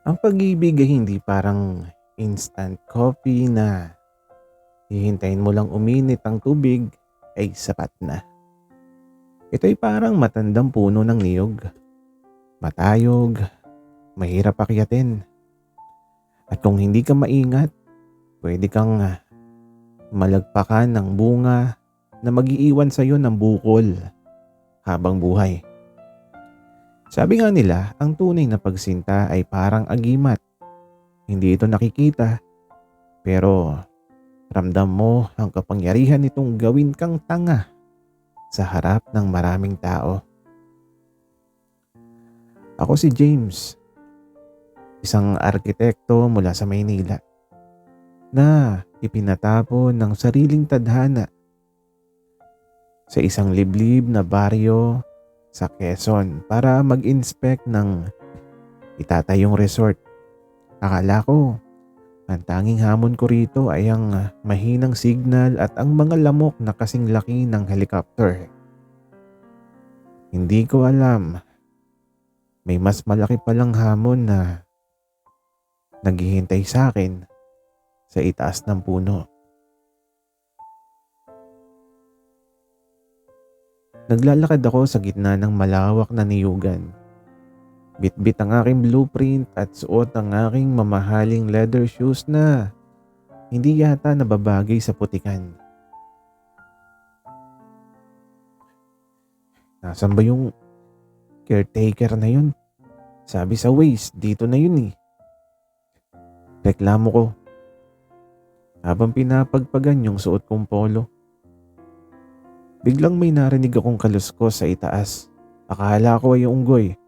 Ang pag-ibig ay hindi parang instant coffee na hihintayin mo lang uminit ang tubig ay sapat na. Ito ay parang matandang puno ng niyog, matayog, mahirap akyatin. At kung hindi ka maingat, pwede kang malagpakan ng bunga na mag-iiwan sa iyo ng bukol habang buhay. Sabi nga nila, ang tunay na pagsinta ay parang agimat. Hindi ito nakikita, pero ramdam mo ang kapangyarihan nitong gawin kang tanga sa harap ng maraming tao. Ako si James, isang arkitekto mula sa Maynila na ipinatapon ng sariling tadhana sa isang liblib na baryo sa Quezon para mag-inspect ng itatayong resort. Akala ko, ang tanging hamon ko rito ay ang mahinang signal at ang mga lamok na kasing laki ng helicopter. Hindi ko alam, may mas malaki palang hamon na naghihintay sa akin sa itaas ng puno. Naglalakad ako sa gitna ng malawak na niyugan. Bitbit ang aking blueprint at suot ang aking mamahaling leather shoes na hindi yata nababagay sa putikan. Nasaan ba yung caretaker na yun? Sabi sa Waze, dito na yun eh. Reklamo ko habang pinapagpagan yung suot kong polo. Biglang may narinig akong kaluskos sa itaas. Akala ko ay unggoy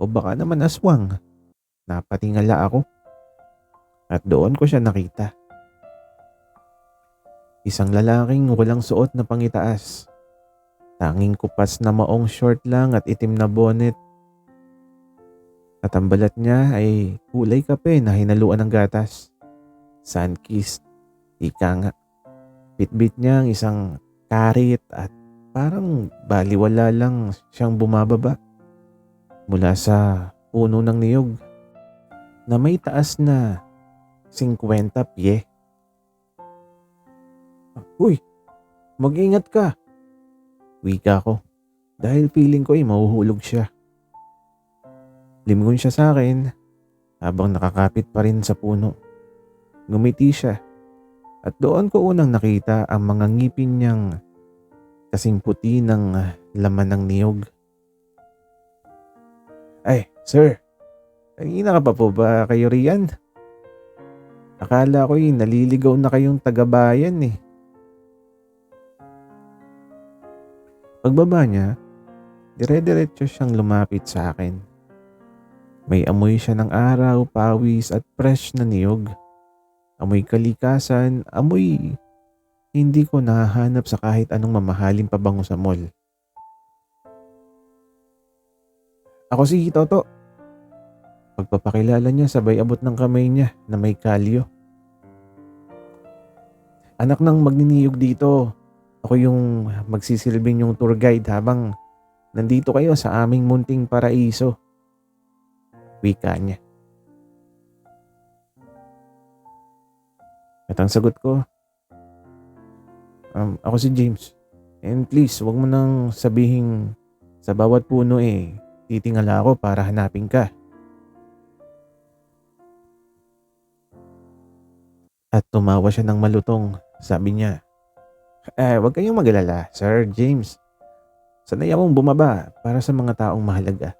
o baka naman aswang. Napatingala ako at doon ko siya nakita. Isang lalaking walang suot na pangitaas. Tanging kupas na maong short lang at itim na bonnet. At ang balat niya ay kulay kape na hinaluan ng gatas. Sunkissed. Ika nga. Bitbit niya ang isang karit at parang baliwala lang siyang bumababa mula sa puno ng niyog na may taas na 50 pie. Uy, mag-ingat ka. Wika ko dahil feeling ko ay mahuhulog siya. Limungon siya sa akin habang nakakapit pa rin sa puno. Ngumiti siya at doon ko unang nakita ang mga ngipin niyang kasing puti ng laman ng niyog. Ay, sir, kanina ka pa po ba kayo riyan? Akala ko'y naliligaw na kayong taga-bayan eh. Pagbaba niya, dire-diretso siyang lumapit sa akin. May amoy siya ng araw, pawis at fresh na niyog. Amoy kalikasan, amoy hindi ko nahahanap sa kahit anong mamahaling pabango sa mall. Ako si Toto. Pagpapakilala niya sabay abot ng kamay niya na may kalyo. Anak ng magniniyog dito. Ako yung magsisilbing yung tour guide habang nandito kayo sa aming munting paraiso. Wika niya. At ang sagot ko, ako si James. And please, wag mo nang sabihin sa bawat puno titingala ako para hanapin ka. At tumawa siya ng malutong. Sabi niya, wag kayong magalala, Sir James. Sanay akong bumaba para sa mga taong mahalaga.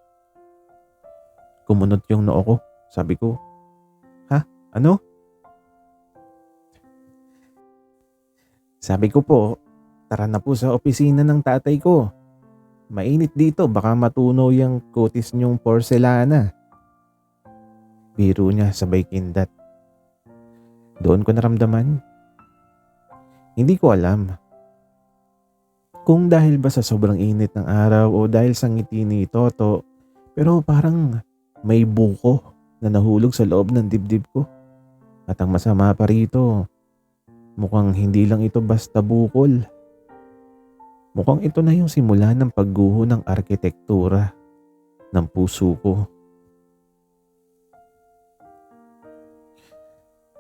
Kumunot yung noo ko. Sabi ko, ha? Ano? Sabi ko po, tara na po sa opisina ng tatay ko. Mainit dito, baka matunaw yung kutis niyong porselana. Biro niya sabay kindat. Doon ko naramdaman. Hindi ko alam kung dahil ba sa sobrang init ng araw o dahil sa ngiti ni Toto, pero parang may buko na nahulog sa loob ng dibdib ko. At ang masama pa rito, mukhang hindi lang ito basta bukol. Mukhang ito na yung simula ng pagguho ng arkitektura ng puso ko.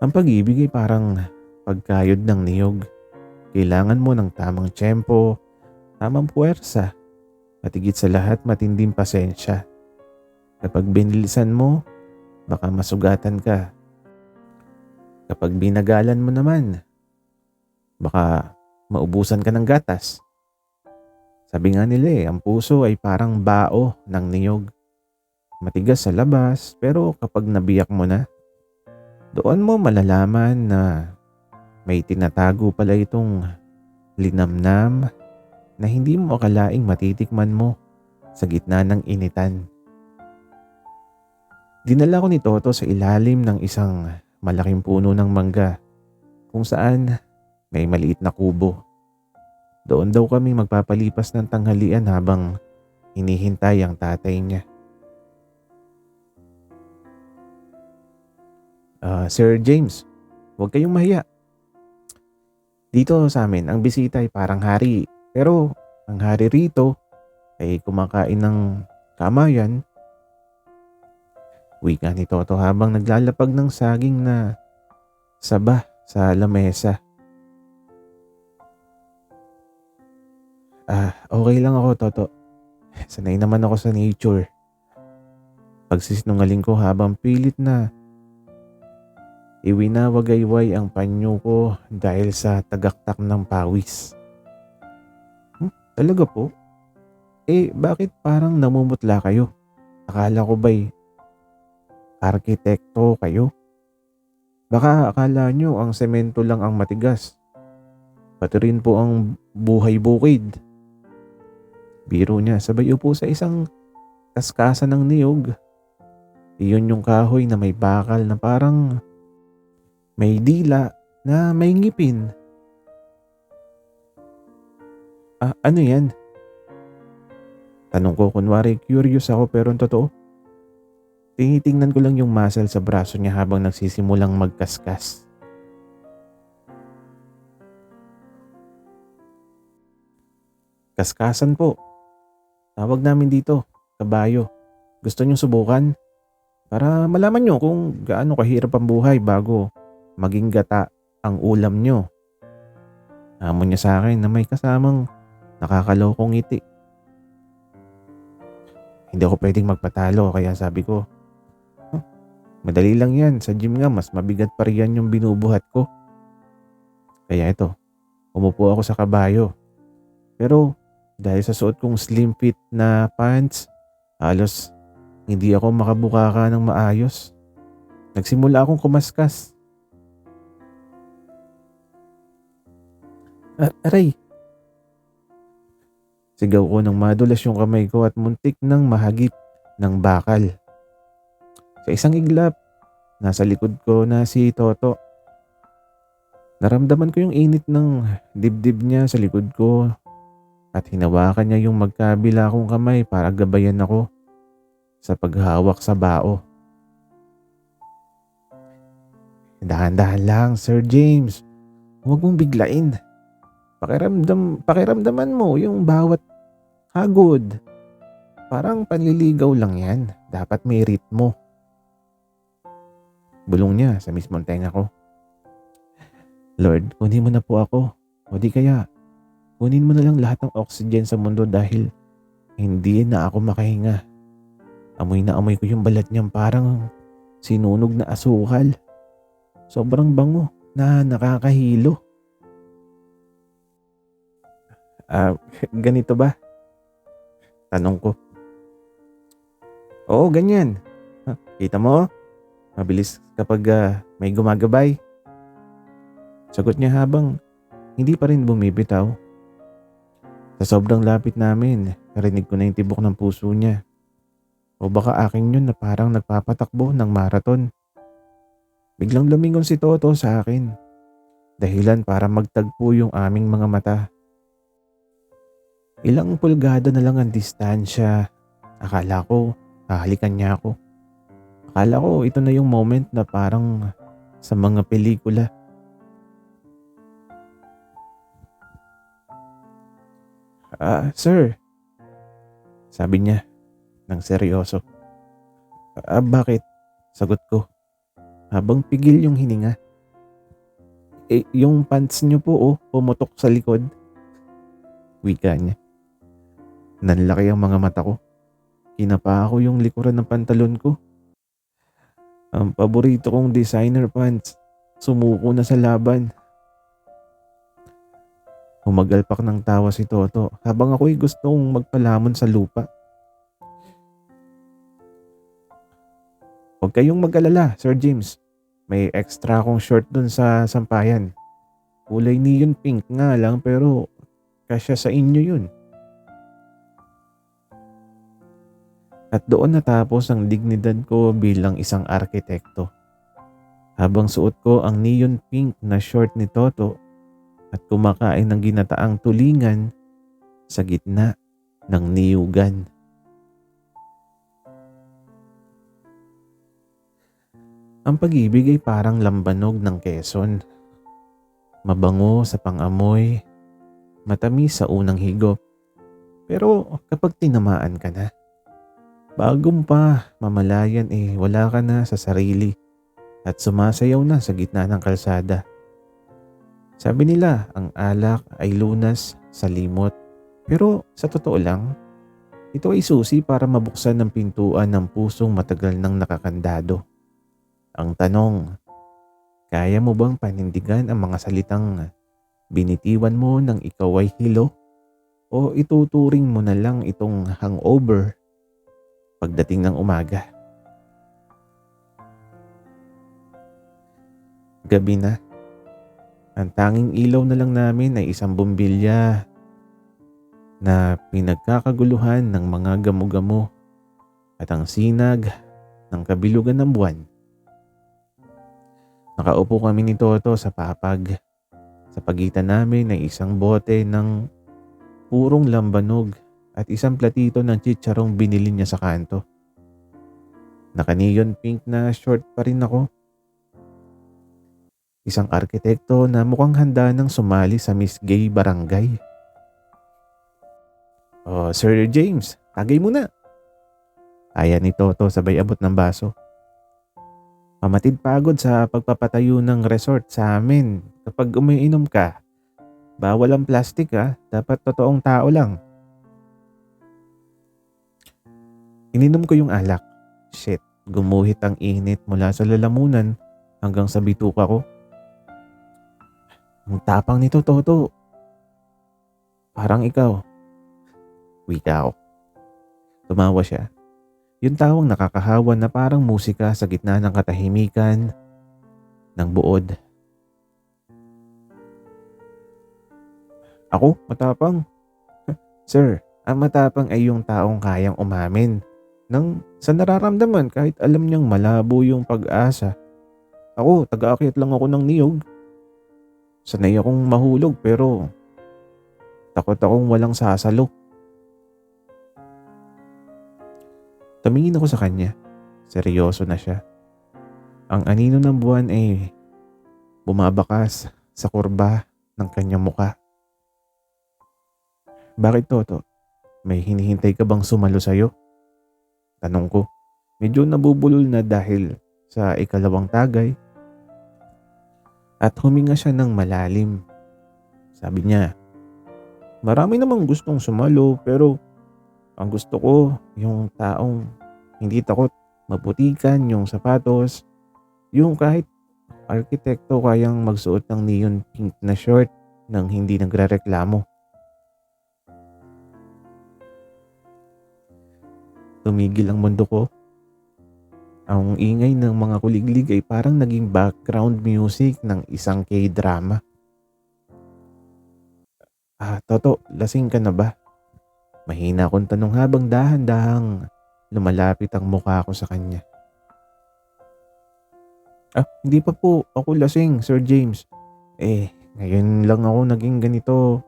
Ang pag-ibig ay parang pagkayod ng niyog. Kailangan mo ng tamang tiyempo, tamang puwersa, at higit sa lahat matinding pasensya. Kapag binilisan mo, baka masugatan ka. Kapag binagalan mo naman, baka maubusan ka ng gatas. Sabi nga nila ang puso ay parang bao ng niyog. Matigas sa labas, pero kapag nabiyak mo na, doon mo malalaman na may tinatago pala itong linamnam na hindi mo akalaing matitikman mo sa gitna ng initan. Dinala ko ni Toto sa ilalim ng isang malaking puno ng mangga kung saan may maliit na kubo. Doon daw kami magpapalipas ng tanghalian habang hinihintay ang tatay niya. Sir James, huwag kayong mahiya. Dito sa amin, ang bisita ay parang hari. Pero ang hari rito ay kumakain ng kamayan. Wika ni Toto habang naglalapag ng saging na saba sa lamesa. Okay lang ako, Toto. Sanay naman ako sa nature. Pagsisinungaling ko habang pilit na iwinawagayway ang panyo ko dahil sa tagaktak ng pawis. Talaga po? Bakit parang namumutla kayo? Akala ko ba'y arkitekto kayo? Baka akala nyo ang semento lang ang matigas. Pati rin po ang buhay bukid. Biro niya, sabay upo sa isang kaskasan ng niyog. Iyon yung kahoy na may bakal na parang may dila na may ngipin. Ano yan? Tanong ko, kunwari curious ako pero ang totoo. Tinitingnan ko lang yung muscle sa braso niya habang nagsisimulang magkaskas. Kaskasan po. Tawag namin dito, kabayo. Gusto niyong subukan? Para malaman niyo kung gaano kahirap ang buhay bago maging gata ang ulam niyo. Hamon niya sa akin na may kasamang nakakalokong ngiti. Hindi ako pwedeng magpatalo kaya sabi ko, madali lang yan. Sa gym nga mas mabigat pa riyan yung binubuhat ko. Kaya ito, umupo ako sa kabayo. Pero dahil sa suot kong slim fit na pants, halos hindi ako makabukaka ng maayos. Nagsimula akong kumaskas. Aray! Sigaw ko nang madulas yung kamay ko at muntik nang mahagip ng bakal. Sa isang iglap, nasa likod ko na si Toto. Naramdaman ko yung init ng dibdib niya sa likod ko at hinawakan niya yung magkabila kong kamay para gabayan ako sa paghawak sa bao. Dahan-dahan lang, Sir James. Huwag mong biglain. Pakiramdaman mo yung bawat hagod. Parang panliligaw lang yan. Dapat may ritmo. Bulong niya sa mismong tenga ko. Lord, kunin mo na po ako. O di kaya, kunin mo na lang lahat ng oxygen sa mundo dahil hindi na ako makahinga. Amoy na amoy ko yung balat niyang parang sinunog na asukal. Sobrang bango na nakakahilo. Ganito ba? Tanong ko. Oo, ganyan. Kita mo? Mabilis kapag may gumagabay. Sagot niya habang hindi pa rin bumibitaw. Sa sobrang lapit namin, narinig ko na yung tibok ng puso niya. O baka akin yun na parang nagpapatakbo ng marathon. Biglang lumingon si Toto sa akin. Dahilan para magtagpo yung aming mga mata. Ilang pulgada na lang ang distansya. Akala ko, hahalikan niya ako. Akala ko ito na yung moment na parang sa mga pelikula. Sir, sabi niya ng seryoso. Bakit? Sagot ko habang pigil yung hininga. Yung pants niyo po pumutok sa likod. Wika niya. Nanlaki ang mga mata ko. Kinapa ko yung likuran ng pantalon ko. Ang paborito kong designer pants. Sumuko na sa laban. Humagalpak ng tawa si Toto habang ako'y gustong magpalamon sa lupa. Huwag kayong mag-alala, Sir James. May extra akong short dun sa sampayan. Kulay neon pink nga lang pero kasya sa inyo yun. At doon natapos ang dignidad ko bilang isang arkitekto. Habang suot ko ang neon pink na short ni Toto at kumakain ng ginataang tulingan sa gitna ng niyugan. Ang pag-ibig ay parang lambanog ng Quezon. Mabango sa pang-amoy, matamis sa unang higop. Pero kapag tinamaan ka na, bagong pa mamalayan wala ka na sa sarili at sumasayaw na sa gitna ng kalsada. Sabi nila ang alak ay lunas sa limot. Pero sa totoo lang, ito ay susi para mabuksan ng pintuan ng pusong matagal nang nakakandado. Ang tanong, kaya mo bang panindigan ang mga salitang binitiwan mo nang ikaw ay hilo? O ituturing mo na lang itong hangover pagdating ng umaga? Gabi na. Ang tanging ilaw na lang namin ay isang bombilya na pinagkakaguluhan ng mga gamo-gamo at ang sinag ng kabilugan ng buwan. Nakaupo kami ni Toto sa papag. Sa pagitan namin ay isang bote ng purong lambanog at isang platito ng chicharong binili niya sa kanto. Naka-neon pink na short pa rin ako. Isang arkitekto na mukhang handa nang sumali sa Miss Gay Barangay. "Oh, Sir James, tagay mo na." Aya ni Toto sabay abot ng baso. Pamatid pagod sa pagpapatayo ng resort sa amin. Kapag umiinom ka, bawal ang plastic dapat totoong tao lang. Ininom ko yung alak. Shit, gumuhit ang init mula sa lalamunan hanggang sa bituka ko. Ang tapang nito, Toto. Parang ikaw. Wika ko. Tumawa siya. Yung tawang nakakahawa na parang musika sa gitna ng katahimikan ng buod. Ako? Matapang? Sir, ang matapang ay yung taong kayang umamin sa nararamdaman kahit alam niyang malabo yung pag-asa. Ako, taga-akyat lang ako ng niyog. Sanay akong mahulog pero takot akong walang sasalo. Tumingin ako sa kanya. Seryoso na siya. Ang anino ng buwan ay bumabakas sa kurba ng kanyang muka. Bakit, Toto? May hinihintay ka bang sumalo sa'yo? Tanong ko. Medyo nabubulol na dahil sa ikalawang tagay. At huminga siya ng malalim. Sabi niya, marami namang gustong sumalo pero ang gusto ko yung taong hindi takot maputikan yung sapatos. Yung kahit arkitekto kayang magsuot ng neon pink na short nang hindi nagrereklamo. Tumigil ang mundo ko. Ang ingay ng mga kuliglig ay parang naging background music ng isang K-drama. Toto, lasing ka na ba? Mahina akong tanong habang dahan-dahang lumalapit ang mukha ko sa kanya. Hindi pa po ako lasing, Sir James. Ngayon lang ako naging ganito.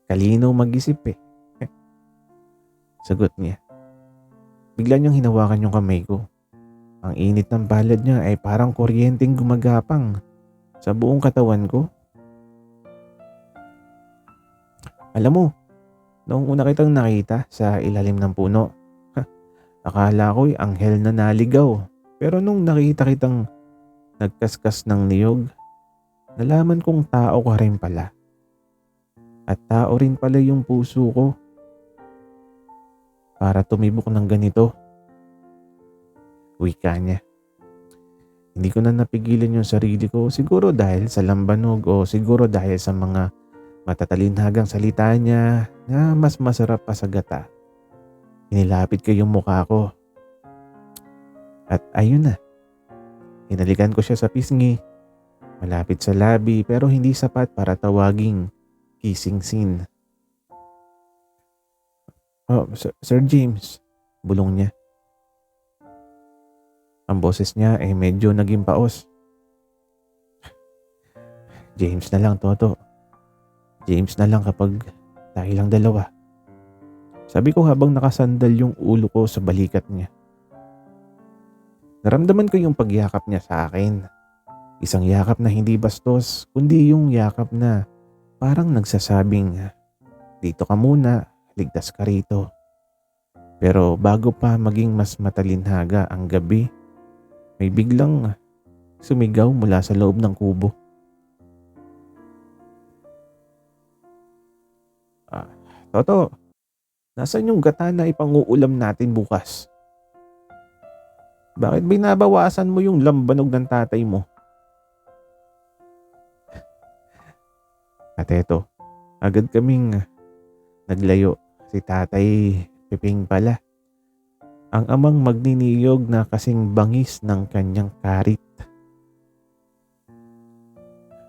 Kalinaw mag-isip Sagot niya. Bigla niyang hinawakan yung kamay ko. Ang init ng palad niya ay parang kuryenteng gumagapang sa buong katawan ko. Alam mo, noong una kitang nakita sa ilalim ng puno, akala ko'y anghel na naligaw. Pero nung nakita kitang nagkaskas ng niyog nalaman kong tao ka rin pala. At tao rin pala yung puso ko para tumibok ng ganito. Wika niya. Hindi ko na napigilan yung sarili ko, siguro dahil sa lambanog o siguro dahil sa mga matatalinhagang salita niya na mas masarap pa sa gata. Inilapit ko yung mukha ko. At ayun na. Hinalikan ko siya sa pisngi. Malapit sa labi pero hindi sapat para tawaging kissing scene. Oh, Sir James, bulong niya. Ang boses niya ay medyo naging paos. James na lang, Toto. James na lang kapag tayo lang dalawa. Sabi ko habang nakasandal yung ulo ko sa balikat niya. Naramdaman ko yung pagyakap niya sa akin. Isang yakap na hindi bastos, kundi yung yakap na parang nagsasabing, dito ka muna, ligtas ka rito. Pero bago pa maging mas matalinhaga ang gabi, may biglang sumigaw mula sa loob ng kubo. Toto, nasaan yung gata na ipanguulam natin bukas? Bakit binabawasan mo yung lambanog ng tatay mo? At eto, agad kaming naglayo. Si Tatay Piping pala. Ang amang magniniyog na kasing bangis ng kanyang karit.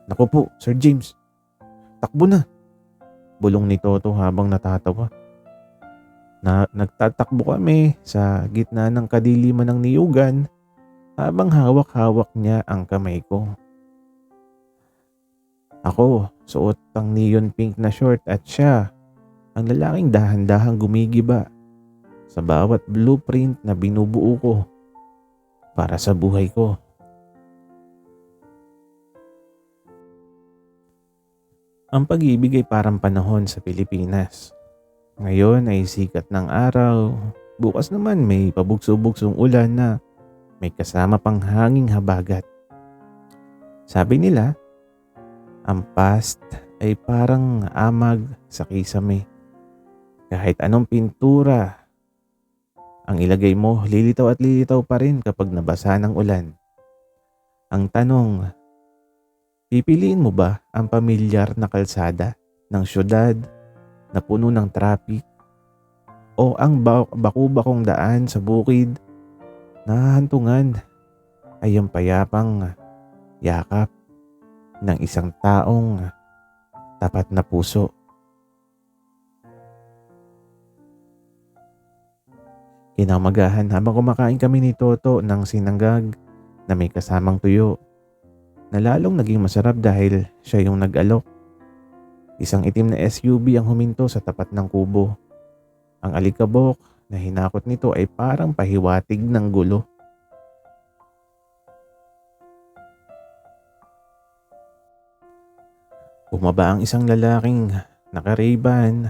Naku po, Sir James. Takbo na. Bulong ni Toto habang natatawa. Nagtatakbo kami sa gitna ng kadiliman ng niyugan habang hawak-hawak niya ang kamay ko. Ako, suot ang neon pink na short at siya, ang lalaking dahan-dahang gumigiba sa bawat blueprint na binubuo ko para sa buhay ko. Ang pag-ibig ay parang panahon sa Pilipinas. Ngayon ay sikat ng araw, bukas naman may pabugso-bugsong ulan na may kasama pang hanging habagat. Sabi nila, ang past ay parang amag sa kisame. Kahit anong pintura ang ilagay mo, lilitaw at lilitaw pa rin kapag nabasa ng ulan. Ang tanong, pipiliin mo ba ang pamilyar na kalsada ng syudad na puno ng traffic o ang baku-bakong daan sa bukid na hantungan ay ang payapang yakap ng isang taong tapat na puso? Kinamagahan habang kumakain kami ni Toto ng sinanggag na may kasamang tuyo na lalong naging masarap dahil siya yung nag-alok. Isang itim na SUV ang huminto sa tapat ng kubo. Ang alikabok na hinakot nito ay parang pahiwatig ng gulo. Bumaba ang isang lalaking naka-Ray-Ban,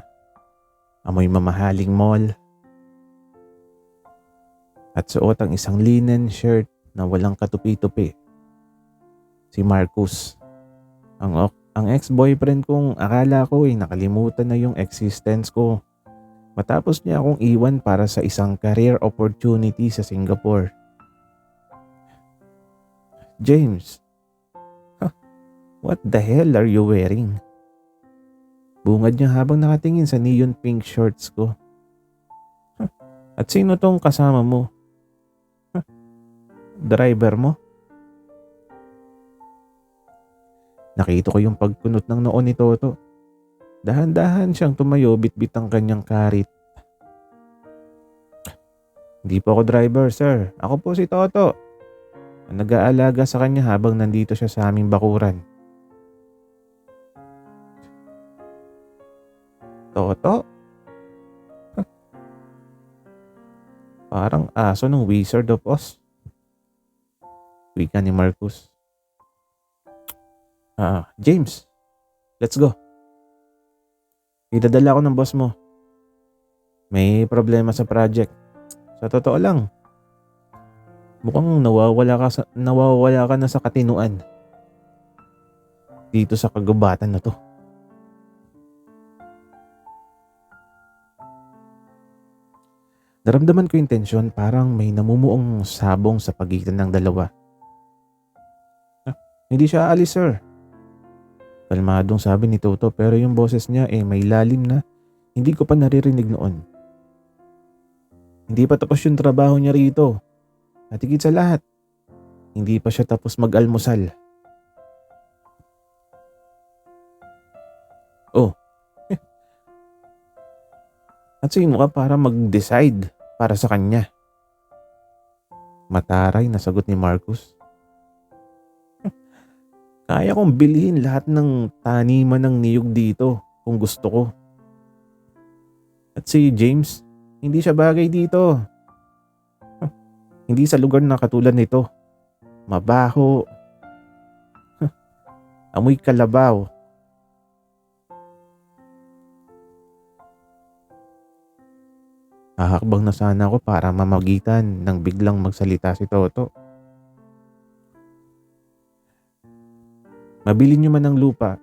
amoy mamahaling mall, at suot ang isang linen shirt na walang katupi-tupi. Si Marcus, ang ex-boyfriend kong akala ko ay nakalimutan na yung existence ko matapos niya akong iwan para sa isang career opportunity sa Singapore. James, what the hell are you wearing? Bungad niya habang nakatingin sa neon pink shorts ko. At sino tong kasama mo? Driver mo? Nakita ko yung pagkunot ng noo ni Toto. Dahan-dahan siyang tumayo, bitbit ang kanyang karit. Hindi po ako driver, sir. Ako po si Toto. Ang nag-aalaga sa kanya habang nandito siya sa aming bakuran. Toto? Parang aso ng Wizard of Oz. Wika ni Marcus. James, let's go. Idadala ko ng boss mo. May problema sa project. Sa totoo lang, mukhang nawawala ka na sa katinuan. dito sa kagubatan na to. Naramdaman ko yung tensyon, parang may namumuong sabong sa pagitan ng dalawa. Hindi siya aalis, sir. Kalmadong sabi ni Toto, pero yung boses niya may lalim na hindi ko pa naririnig noon. Hindi pa tapos yung trabaho niya rito. At higit sa lahat, hindi pa siya tapos mag-almusal. Oh, at sino ka para mag-decide para sa kanya? Mataray na sagot ni Marcus. Kaya kong bilhin lahat ng taniman ng niyog dito kung gusto ko. At si James, hindi siya bagay dito. Hindi sa lugar na katulad nito. Mabaho. Amoy kalabaw. Hahakbang na sana ako para mamagitan nang biglang magsalita si Toto. Mabili niyo man ng lupa,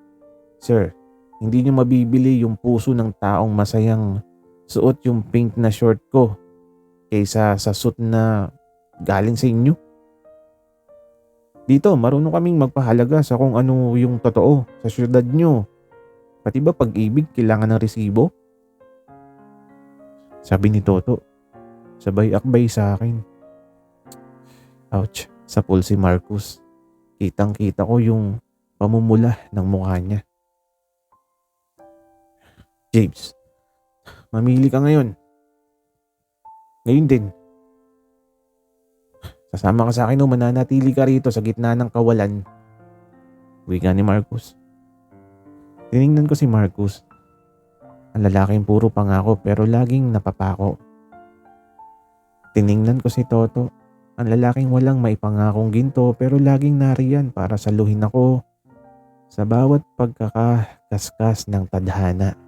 sir. Hindi niyo mabibili yung puso ng taong masayang suot yung pink na short ko kaysa sa suit na galing sa inyo. Dito, marunong kaming magpahalaga sa kung ano yung totoo sa syudad nyo. Pati ba pag-ibig kailangan ng resibo? Sabi ni Toto, sabay akbay sa akin. Ouch, sa pool si Marcus. Kitang kita ko yung pamumula ng mukha niya. James, mamili ka ngayon. Ngayon din. Sasama ka sa akin o mananatili ka rito sa gitna ng kawalan. Wika ni Marcus. Tiningnan ko si Marcus. Ang lalaking puro pangako pero laging napapako. Tiningnan ko si Toto. Ang lalaking walang maipangakong ginto pero laging nariyan para saluhin ako sa bawat pagkakaskas ng tadhana.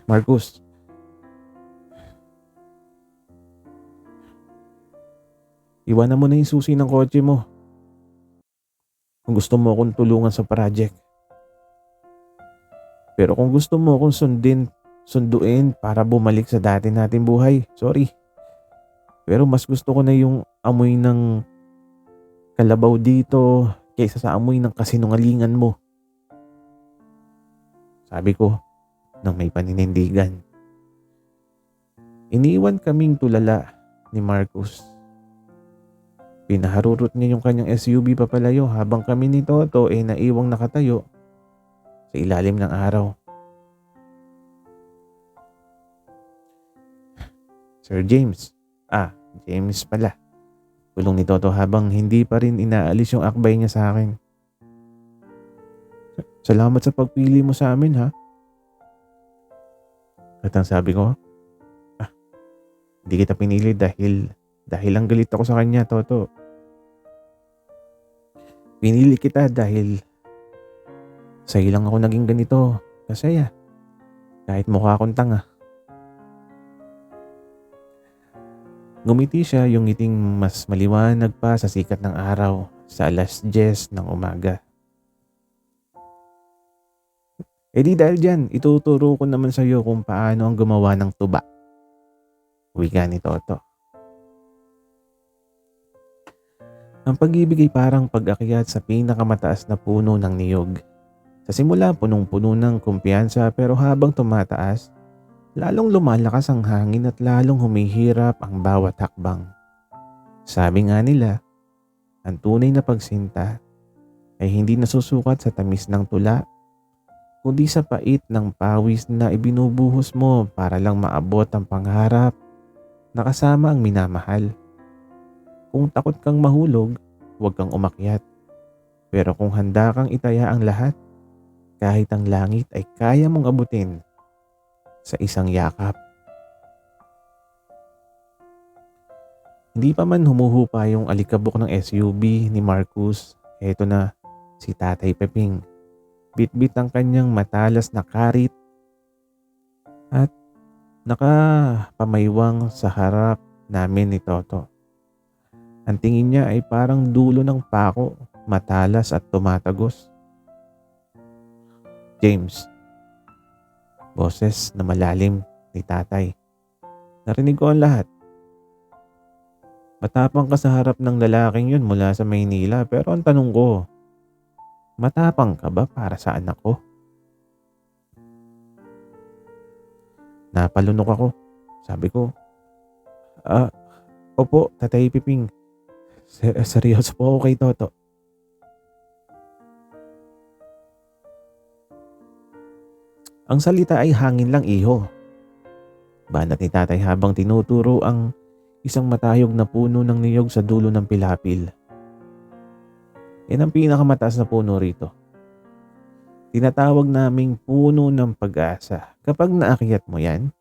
Marcus, iwanan mo na yung susi ng kotse mo. Kung gusto mo akong tulungan sa project. Pero kung gusto mo akong sunduin para bumalik sa dati nating buhay, sorry. Pero mas gusto ko na yung amoy ng kalabaw dito kaysa sa amoy ng kasinungalingan mo. Sabi ko nang may paninindigan. Iniwan kaming tulala ni Marcus. Pinaharurot niya yung kanyang SUV papalayo habang kami ni Toto naiwang nakatayo sa ilalim ng araw. Sir James. James pala. Bulong ni Toto habang hindi pa rin inaalis yung akbay niya sa akin. Salamat sa pagpili mo sa amin, ha? At ang sabi ko, hindi kita pinili dahil ang galit ako sa kanya, Toto. Pinili kita dahil sa'yo lang ako naging ganito. Kasaya. Kahit mukha akong tanga. Ngumiti siya, yung ngiting mas maliwanag pa sa sikat ng araw sa 10:10 ng umaga. Di dahil dyan, ituturo ko naman sa iyo kung paano ang gumawa ng tuba. Wika ni Toto. Ang pag-ibig ay parang pag-akyat sa pinakamataas na puno ng niyog. Sa simula, punong-puno ng kumpiyansa pero habang tumataas, lalong lumalakas ang hangin at lalong humihirap ang bawat hakbang. Sabi nga nila, ang tunay na pagsinta ay hindi nasusukat sa tamis ng tula, kundi sa pait ng pawis na ibinubuhos mo para lang maabot ang pangarap na kasama ang minamahal. Kung takot kang mahulog, huwag kang umakyat. Pero kung handa kang itaya ang lahat, kahit ang langit ay kaya mong abutin sa isang yakap. Hindi pa man humuhupa yung alikabok ng SUV ni Marcus, eto na si Tatay Peping. Bitbit ang kanyang matalas na karit at nakapamaywang sa harap namin ni Toto. Ang tingin niya ay parang dulo ng pako, matalas at tumatagos. James, boses na malalim ni tatay. Narinig ko ang lahat. Matapang ka sa harap ng lalaking yun mula sa Maynila, pero ang tanong ko, matapang ka ba para sa anak ko? Napalunok ako. Sabi ko, ah, opo, Tatay Piping. Seryoso po ako kay Toto. Ang salita ay hangin lang, iho. Banat ni tatay habang tinuturo ang isang matayog na puno ng niyog sa dulo ng pilapil. Yan ang pinakamataas na puno rito. Tinatawag naming puno ng pag-asa. Kapag naakyat mo yan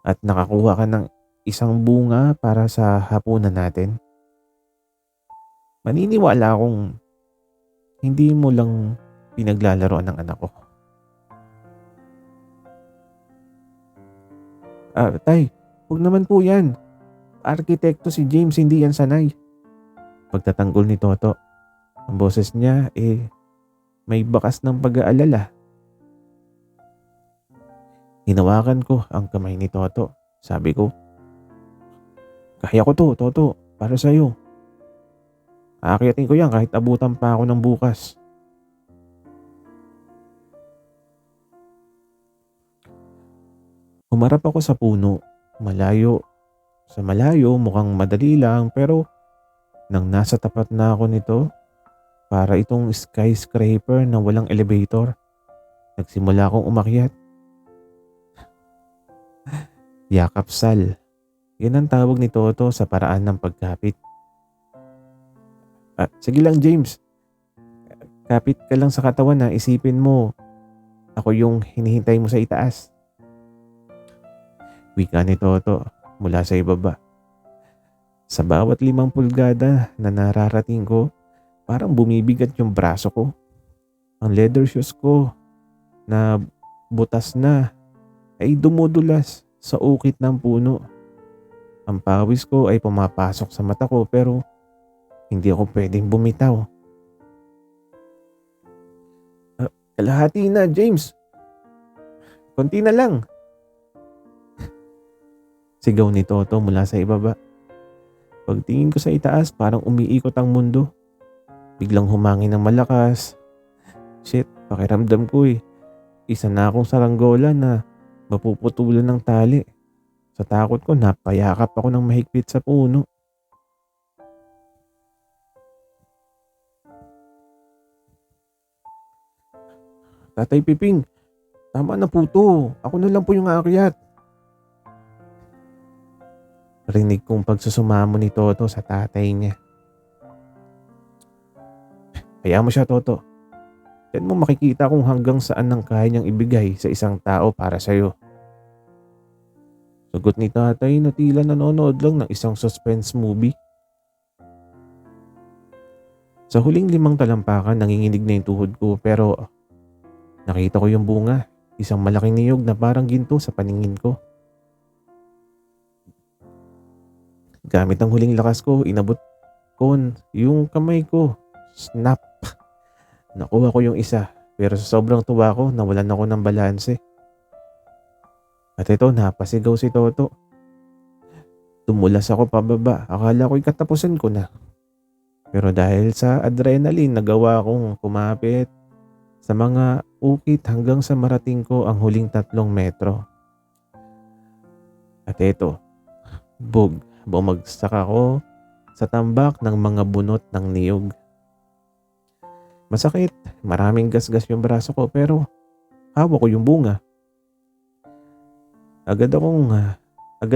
at nakakuha ka ng isang bunga para sa hapunan natin, maniniwala akong hindi mo lang pinaglalaroan ng anak ko. Tay, huwag naman po yan. Arkitekto si James, hindi yan sanay. Pagtatanggol ni Toto, ang boses niya may bakas ng pag-aalala. Hinawakan ko ang kamay ni Toto. Sabi ko, kaya ko to, Toto, para sa'yo. Aakyatin ko yan kahit abutan pa ako ng bukas. Humarap ako sa puno, malayo. Sa malayo mukhang madali lang, pero nang nasa tapat na ako nito, para itong skyscraper na walang elevator, nagsimula akong umakyat. Yakap Sal. Yan ang tawag ni Toto sa paraan ng pagkapit. Sige lang, James. Kapit ka lang sa katawan na isipin mo ako yung hinihintay mo sa itaas. Wika ni Toto mula sa ibaba. Sa bawat 5 pulgada na nararating ko, parang bumibigat yung braso ko. Ang leather shoes ko na butas na ay dumudulas sa ukit ng puno. Ang pawis ko ay pumapasok sa mata ko pero hindi ako pwedeng bumitaw. Kalahati na, James. Konti na lang. Sigaw ni Toto mula sa ibaba. Pagtingin ko sa itaas, parang umiikot ang mundo. Biglang humangin ng malakas. Shit, pakiramdam ko isa na akong saranggola na mapuputulan ng tali. Sa takot ko, napayakap ako ng mahigpit sa puno. Tatay Piping, tama na po to. Ako na lang po yung aakyat. Rinig kong pagsusumamo ni Toto sa tatay niya. Hayaan mo siya, Toto. Yan mo makikita kung hanggang saan ang kaya niyang ibigay sa isang tao para sa'yo. Sagot ni tatay na tila nanonood lang ng isang suspense movie. Sa huling 5 talampakan, nanginginig na yung tuhod ko pero nakita ko yung bunga. Isang malaking niyog na parang ginto sa paningin ko. Gamit ang huling lakas ko, inabot ko yung kamay ko. Snap! Nakuha ko yung isa, pero sa sobrang tuwa ko, nawalan ako ng balanse. At ito, napasigaw si Toto. Tumulas ako pababa, akala ko'y katapusan ko na. Pero dahil sa adrenaline, nagawa kong kumapit sa mga ukit hanggang sa marating ko ang huling 3 metro. At ito, bumagsak ako sa tambak ng mga bunot ng niyog. Masakit, maraming gasgas yung braso ko pero hawak ko yung bunga. Agad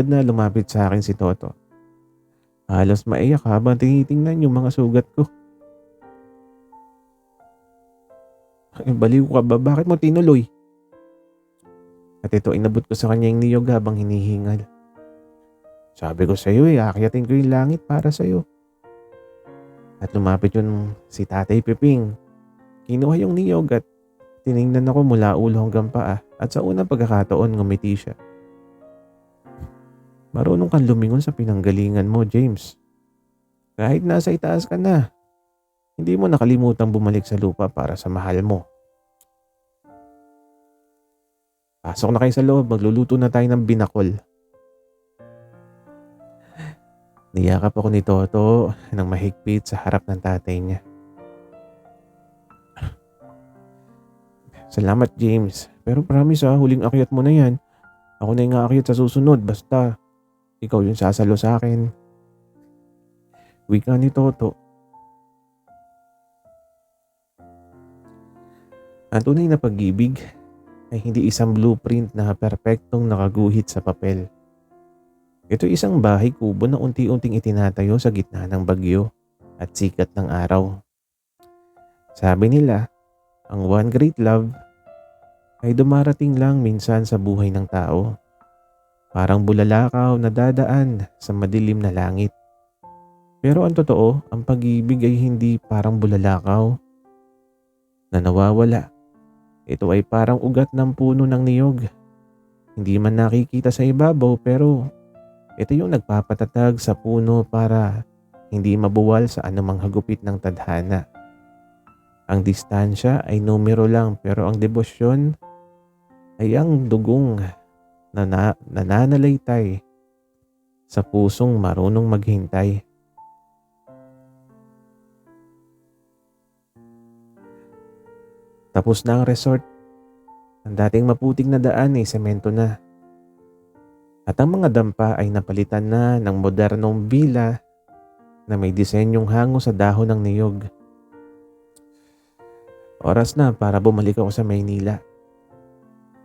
na lumapit sa akin si Toto. Halos maiyak habang tinitingnan yung mga sugat ko. Baliw ka ba? Bakit mo tinuloy? At ito, inabot ko sa kanya yung niyog habang hinihingal. Sabi ko sa'yo aakyatin ko yung langit para sa'yo. At lumapit yun si Tatay Piping. Kinuha yung niyog at tiningnan ako mula ulo hanggang paa. At sa unang pagkakataon, ngumiti siya. Marunong kang lumingon sa pinanggalingan mo, James. Kahit nasa itaas ka na, hindi mo nakalimutang bumalik sa lupa para sa mahal mo. Pasok na kayo sa loob, magluluto na tayo ng binakol. Niyakap ako ni Toto ng mahigpit sa harap ng tatay niya. Salamat James, pero promise huling akyat mo na yan. Ako na yung aakyat sa susunod, basta ikaw yung sasalo sa akin. Wika ni Toto. Ang tunay na pag-ibig ay hindi isang blueprint na perpektong nakaguhit sa papel. Ito isang bahay kubo na unti-unting itinatayo sa gitna ng bagyo at sikat ng araw. Sabi nila, ang one great love ay dumarating lang minsan sa buhay ng tao. Parang bulalakaw na dadaan sa madilim na langit. Pero ang totoo, ang pag-ibig ay hindi parang bulalakaw na nawawala. Ito ay parang ugat ng puno ng niyog. Hindi man nakikita sa ibabaw pero ito yung nagpapatatag sa puno para hindi mabuwal sa anumang hagupit ng tadhana. Ang distansya ay numero lang pero ang debosyon ay ang dugong na nananalaytay sa pusong marunong maghintay. Tapos na ang resort. Ang dating maputing na daan ay semento na. At ang mga dampa ay napalitan na ng modernong villa na may disenyong hango sa dahon ng niyog. Oras na para bumalik ako sa Maynila.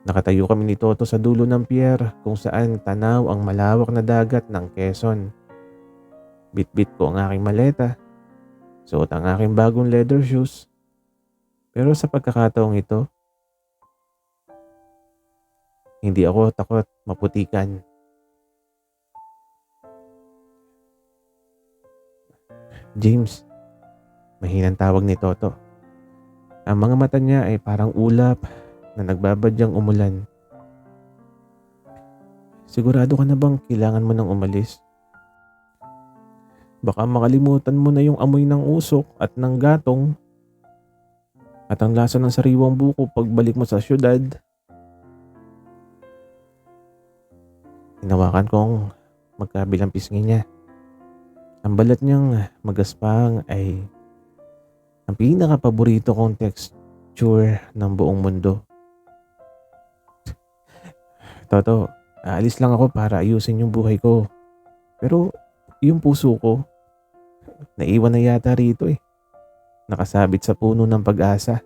Nakatayo kami ni Toto sa dulo ng pier kung saan tanaw ang malawak na dagat ng Quezon. Bitbit ko ang aking maleta, suot ang aking bagong leather shoes. Pero sa pagkakataong ito, hindi ako takot maputikan. James, mahinang tawag ni Toto. Ang mga mata niya ay parang ulap na nagbabadyang umulan. Sigurado ka na bang kailangan mo nang umalis? Baka makalimutan mo na yung amoy ng usok at ng gatong at ang lasa ng sariwang buko pagbalik mo sa syudad. Hinawakan kong magkabilang pisngi niya. Ang balat niyang magaspang ay ang pinaka-paborito kong texture ng buong mundo. Toto, aalis lang ako para ayusin yung buhay ko. Pero yung puso ko, naiwan na yata rito eh. Nakasabit sa puno ng pag-asa.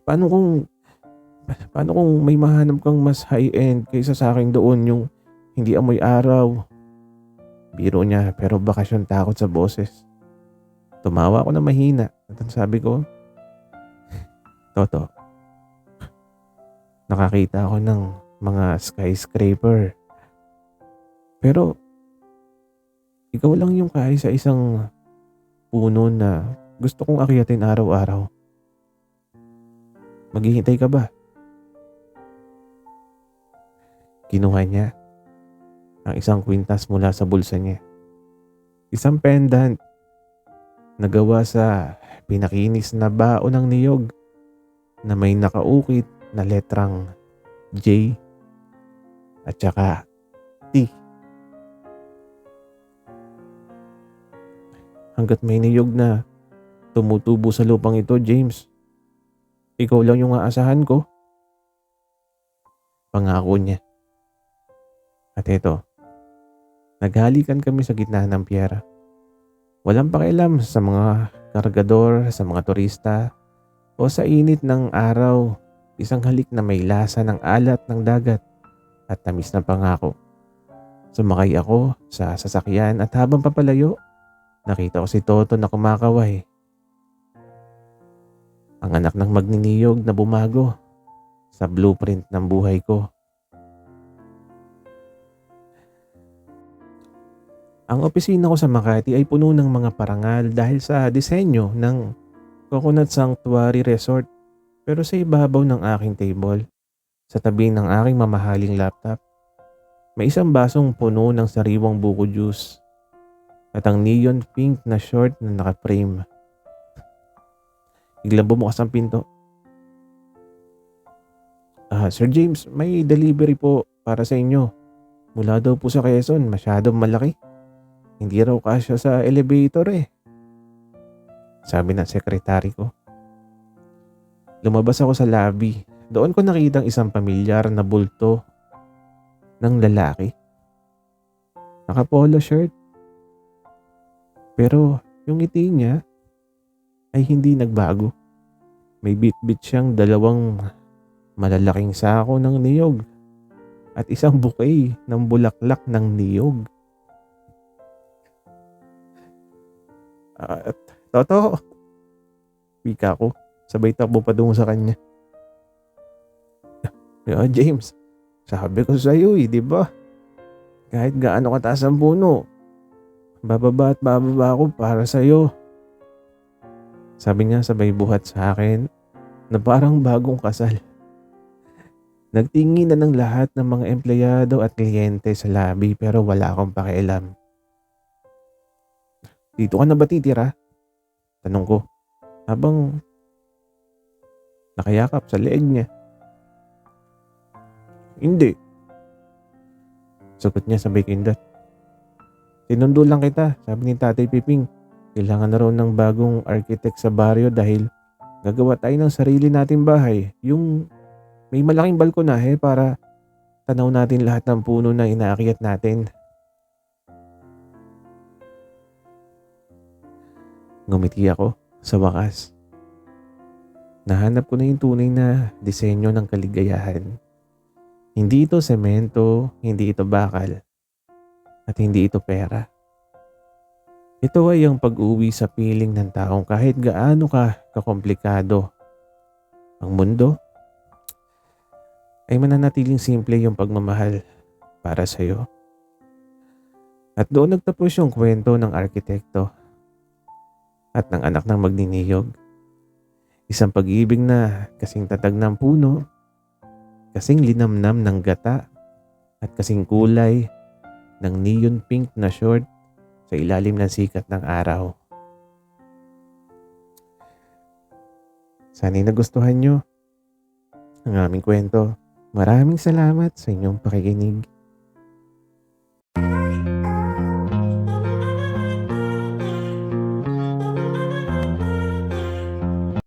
Paano kung may mahanap kang mas high-end kaysa sa akin doon yung hindi amoy araw? Biro niya pero bakasyon takot sa boses. Tumawa ako na mahina at ang sabi ko, Toto, nakakita ako ng mga skyscraper. Pero ikaw lang yung kaya sa isang puno na gusto kong akyatin araw-araw. Maghihintay ka ba? Kinuha niya ang isang kwintas mula sa bulsa niya. Isang pendant na gawa sa pinakinis na baon ng niyog na may nakaukit na letrang J at saka T. Hanggat may niyog na tumutubo sa lupang ito, James, ikaw lang yung aasahan ko. Pangako niya. At ito, naghalikan kami sa gitna ng pier. Walang pakialam sa mga kargador, sa mga turista, o sa init ng araw. Isang halik na may lasa ng alat ng dagat at tamis na pangako. Sumakay ako sa sasakyan at habang papalayo, nakita ko si Toto na kumakaway. Ang anak ng magniniyog na bumago sa blueprint ng buhay ko. Ang opisina ko sa Makati ay puno ng mga parangal dahil sa disenyo ng Coconut Sanctuary Resort. Pero sa ibabaw ng aking table, sa tabi ng aking mamahaling laptop, may isang basong puno ng sariwang buko juice. at ang neon pink na short na naka-frame. Biglang bumukas ang pinto. Sir James, may delivery po para sa inyo. Mula daw po sa Quezon, masyadong malaki. Hindi raw kasya sa elevator eh. Sabi ng sekretary ko. Lumabas ako sa lobby. Doon ko nakitang isang pamilyar na bulto ng lalaki. Naka-polo shirt. Pero yung ngiti niya ay hindi nagbago. May bit-bit siyang 2 malalaking sako ng niyog at isang bouquet ng bulaklak ng niyog. At totoo, wika ko, sabay takbo pa doon sa kanya. James, sabi ko sa iyo di ba? Kahit gaano kataas ang puno, bababa at bababa ako para sa iyo. Sabi niya sabay buhat sa akin na parang bagong kasal. Nagtingin na ng lahat ng mga empleyado at kliyente sa lobby pero wala akong pakialam. Dito ka na ba titira? Tanong ko habang nakayakap sa leeg niya. Hindi. Sagot niya sabay kindot. Sinundo lang kita, sabi ni Tatay Piping. Kailangan na raw ng bagong architect sa baryo dahil gagawa tayo ng sarili nating bahay. Yung may malaking balkonahe para tanaw natin lahat ng puno na inaakyat natin. Ngumiti ako sa wakas. Nahanap ko na yung tunay na disenyo ng kaligayahan. Hindi ito semento, hindi ito bakal, at hindi ito pera. Ito ay ang pag-uwi sa piling ng taong kahit gaano ka kakomplikado. Ang mundo ay mananatiling simple yung pagmamahal para sa iyo. At doon nagtapos yung kwento ng arkitekto at ng anak ng magniniyog. Isang pag-ibig na kasing tatag ng puno, kasing linamnam ng gata, at kasing kulay ng neon pink na short sa ilalim ng sikat ng araw. Sana'y nagustuhan nyo ang aming kwento. Maraming salamat sa inyong pakikinig.